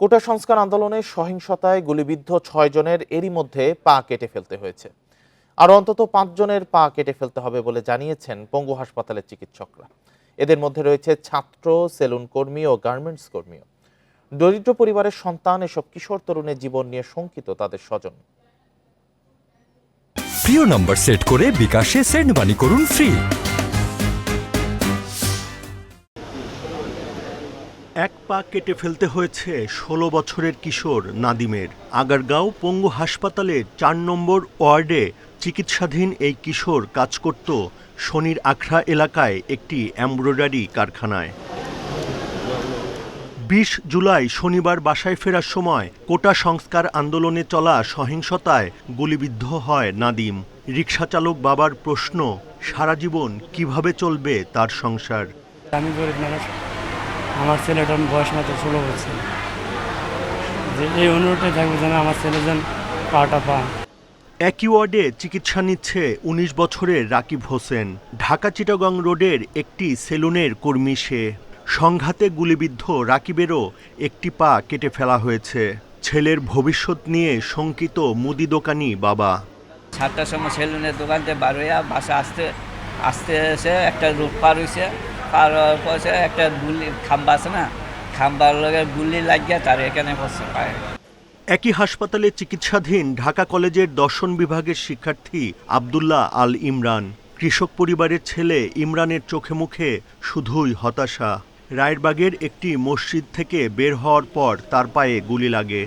কোটা সংস্কার আন্দোলনে সহিংসতায় গুলিবিদ্ধ ৬ জনের এরই মধ্যে পা কেটে ফেলতে হয়েছে। আর অন্তত ৫ জনের পা কেটে ফেলতে হবে বলে জানিয়েছেন পঙ্গু হাসপাতালের চিকিৎসকরা। এদের মধ্যে রয়েছে ছাত্র, সেলুন কর্মী ও গার্মেন্টস কর্মীও। দরিদ্র পরিবারের সন্তান এসব কিশোর তরুণের জীবন নিয়ে শঙ্কিত তাদের স্বজন। প্রিয় নম্বর সেট করে বিকাশে সেন্ড মানি করুন ফ্রি। এক পা কেটে ফেলতে হয়েছে ১৬ বছরের কিশোর নাদিমের। আগারগাঁও পঙ্গু হাসপাতালের ৪ নম্বর ওয়ার্ডে চিকিৎসাধীন এই কিশোর কাজ করত শনির আখড়া এলাকায় একটি এমব্রয়ডারি কারখানায়। ২০ জুলাই শনিবার বাসায় ফেরার সময় কোটা সংস্কার আন্দোলনে চলা সহিংসতায় গুলিবিদ্ধ হয় নাদিম। রিকশাচালক বাবার প্রশ্ন, সারা জীবন কিভাবে চলবে তার সংসার। আমি গরিব মানুষ, আমার ছেলেটার বয়স মাত্র ১৬ বছর। যে এই অনুরোধটাই থাকবে যেন আমার ছেলে যেন পাটা পায়। একই ওয়ার্ডে চিকিৎসা নিচ্ছে ১৯ বছরের রাকিব হোসেন। ঢাকা চিটাগং রোডের একটি সেলুনের কর্মী সে। সংঘাতে গুলিবিদ্ধ রাকিবেরও একটি পা কেটে ফেলা হয়েছে। ছেলের ভবিষ্যৎ নিয়ে শঙ্কিত মুদি দোকানি বাবা। ৭টার সময় সেলুনের দোকানতে বার হইয়া বাসা আসতে এসে একটা রোড পার হয়েছে। পার হওয়ার পরে একটা গুলি খাম্বা আছে না, খাম্বার লগে গুলি লাগিয়ে তার এখানে বসে পায়। একই হাসপাতালে চিকিৎসাধীন ঢাকা কলেজের দর্শন বিভাগের শিক্ষার্থী আব্দুল্লাহ আল ইমরান। কৃষক পরিবারের ছেলে ইমরানের চোখে মুখে শুধুই হতাশা। রায়েরবাগের একটি মসজিদ থেকে বের হওয়ার পর তার পায়ে গুলি লাগে।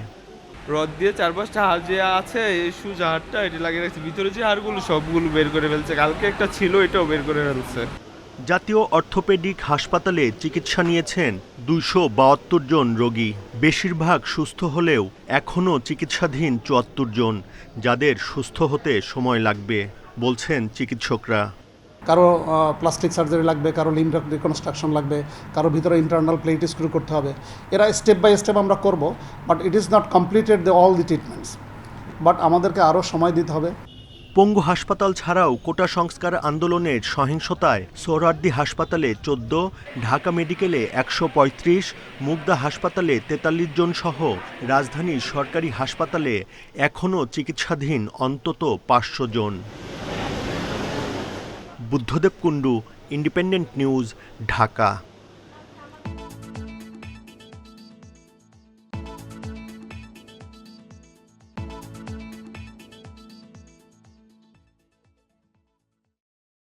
রড দিয়ে ৪-৫টা হাড় যে আছে, এই সুজা হাড়টা এটা লাগিয়ে রাখছে, ভিতরে যে হাড়গুলো সবগুলো বের করে ফেলছে। কালকে একটা ছিল, এটাও বের করে ফেলছে। জাতীয় অর্থোপেডিক হাসপাতালে চিকিৎসা নিয়েছেন ২৭২ জন রোগী। বেশিরভাগ সুস্থ হলেও এখনও চিকিৎসাধীন ৭৪ জন, যাদের সুস্থ হতে সময় লাগবে বলছেন চিকিৎসকরা। কারো প্লাস্টিক সার্জারি লাগবে, কারো লিম্ব রিকনস্ট্রাকশন লাগবে, কারো ভিতরে ইন্টারনাল প্লেট স্ক্রু করতে হবে। এরা স্টেপ বাই স্টেপ আমরা করব, but it is not completed all the treatments, but আমাদেরকে আরও সময় দিতে হবে। পঙ্গু হাসপাতাল ছাড়াও কোটা সংস্কার আন্দোলনের সহিংসতায় সোহরাওয়ার্দী হাসপাতালে ১৪, ঢাকা মেডিকেলে ১৩৫, মুগদা হাসপাতালে ৪৩ জন সহ রাজধানীর সরকারি হাসপাতালে এখনও চিকিৎসাধীন অন্তত ৫০০ জন। Buddhadeb Kundu, independent news, Dhaka.